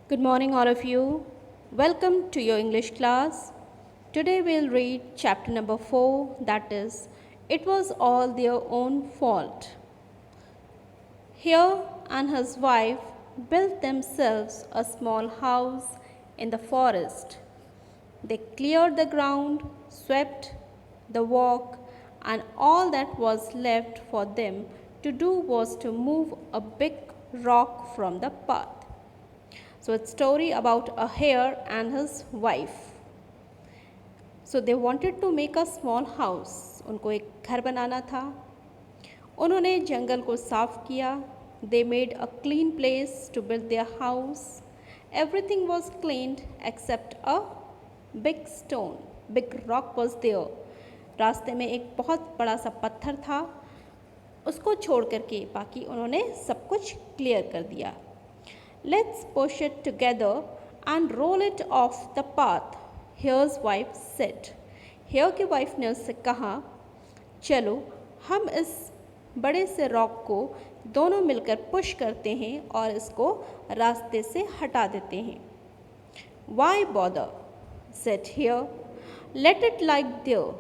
Good morning, all of you. Welcome to your English class. Today we'll read chapter number 4, that is, It Was All Their Own Fault. Hare and his wife built themselves a small house in the forest. They cleared the ground, swept the walk, and all that was left for them to do was to move a big rock from the path. So it's story about a hare and his wife. So they wanted to make a small house. उनको एक घर बनाना था. उन्होंने जंगल को साफ किया. They made a clean place to build their house. Everything was cleaned except a big stone. Big rock was there. रास्ते में एक बहुत बड़ा सा पत्थर था. उसको छोड़ करके बाकी उन्होंने सब कुछ क्लियर कर दिया. Let's push it together and roll it off the path, Hare's wife said. Hare की वाइफ ने उससे कहा, चलो हम इस बड़े से रॉक को दोनों मिलकर पुश करते हैं और इसको रास्ते से हटा देते हैं. Why bother? said Hare. Let it lie there.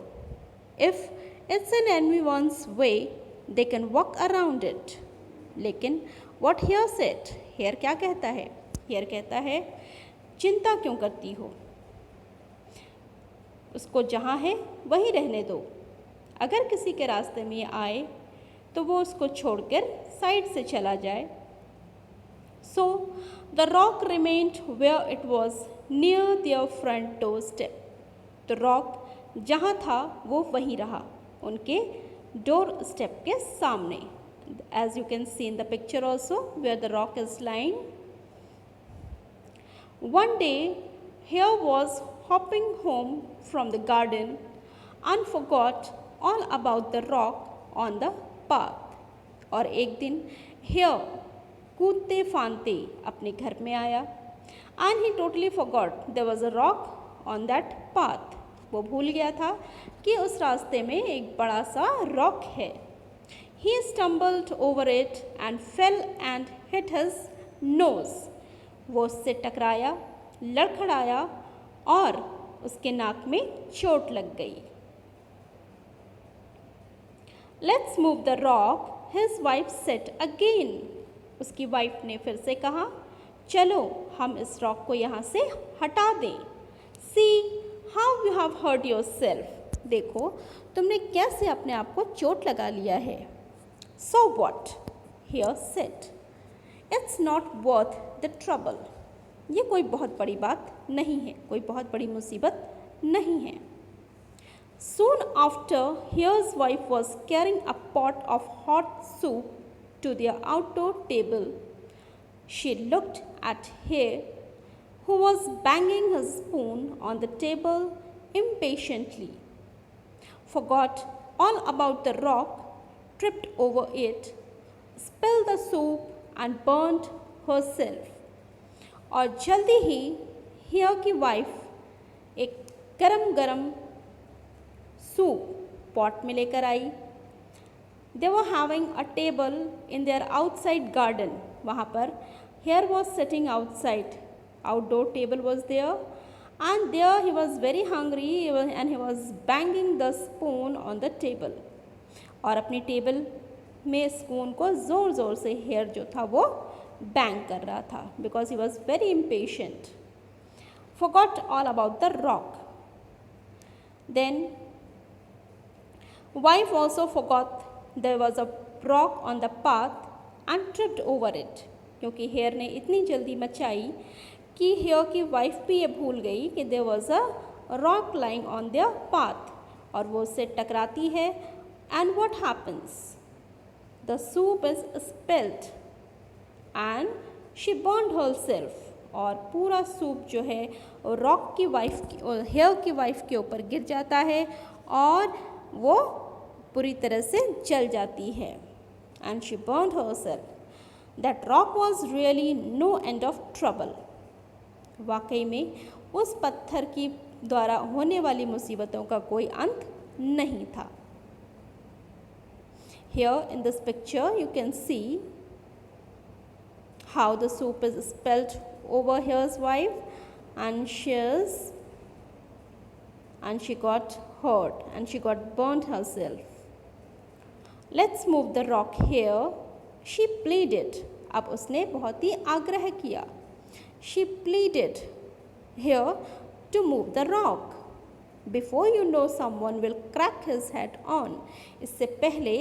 If it's in anyone's way, they can walk around it. लेकिन what Hare said? हेयर क्या कहता है? हेयर कहता है, चिंता क्यों करती हो? उसको जहाँ है वहीं रहने दो. अगर किसी के रास्ते में ये आए तो वो उसको छोड़कर साइड से चला जाए. So the rock remained where it was near their front door step. तो रॉक जहाँ था वो वहीं रहा, उनके डोर स्टेप के सामने. As you can see in the picture also where the rock is lying. One day, Hare was hopping home from the garden and forgot all about the rock on the path. और एक दिन Hare कूदते फांदते अपने घर में आया and he totally forgot there was a rock on that path. वो भूल गया था कि उस रास्ते में एक बड़ा सा रॉक है. He stumbled over it and fell and hit his nose. वो उससे टकराया, लड़खड़ाया और उसके नाक में चोट लग गई. Let's move the rock, his wife said again. उसकी वाइफ ने फिर से कहा, चलो हम इस रॉक को यहाँ से हटा दें. See how you have hurt yourself. देखो तुमने कैसे अपने आप को चोट लगा लिया है. So what? Hare said. It's not worth the trouble. ये कोई बहुत बड़ी बात नहीं है, कोई बहुत बड़ी मुसीबत नहीं है. Soon after, Hare's wife was carrying a pot of hot soup to their outdoor table. She looked at Hare, who was banging his spoon on the table impatiently, forgot all about the rock, tripped over it, spilled the soup and burned herself. और जल्दी ही here की wife एक गरम गरम soup pot में लेकर आई. They were having a table in their outside garden. वहाँ पर Hare was sitting outside. Outdoor table was there and there he was very hungry and he was banging the spoon on the table. और अपनी table में spoon को ज़ोर ज़ोर से hair जो था वो बैंग कर रहा था because he was very impatient. forgot all about the rock. Then wife also forgot there was a rock on the path and tripped over it. क्योंकि हेयर ने इतनी जल्दी मचाई कि हेयर की वाइफ भी ये भूल गई कि there was a rock lying on their path. और वो उससे टकराती है. And what happens? The soup is spilled and she burned herself. और पूरा सूप जो है रॉक की वाइफ की हेयर की वाइफ के ऊपर गिर जाता है और वो पूरी तरह से जल जाती है. And she burned herself. That rock was really no end of trouble. वाकई में उस पत्थर की द्वारा होने वाली मुसीबतों का कोई अंत नहीं था. Here in this picture you can see how the soup is spilled over his wife, and she got hurt and she got burnt herself. Let's move the rock here. She pleaded. अब उसने बहुत ही आग्रह किया. She pleaded here to move the rock. Before you know, someone will crack his head on. इससे पहले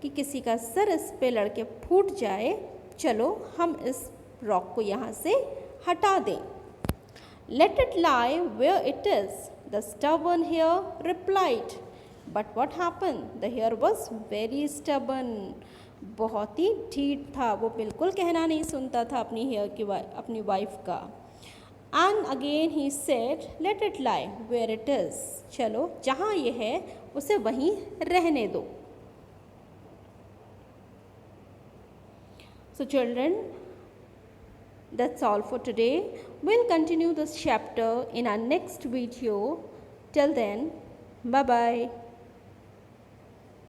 कि किसी का सर इस पे लड़के फूट जाए, चलो हम इस रॉक को यहाँ से हटा दें. Let it lie where it is, the stubborn hare replied. But what happened? The hare was very stubborn. बहुत ही ढीठ था, वो बिल्कुल कहना नहीं सुनता था अपनी वाइफ का. And again he said, let it lie where it is. चलो जहाँ ये है उसे वहीं रहने दो. So children, that's all for today. We'll continue this chapter in our next video. Till then, bye-bye.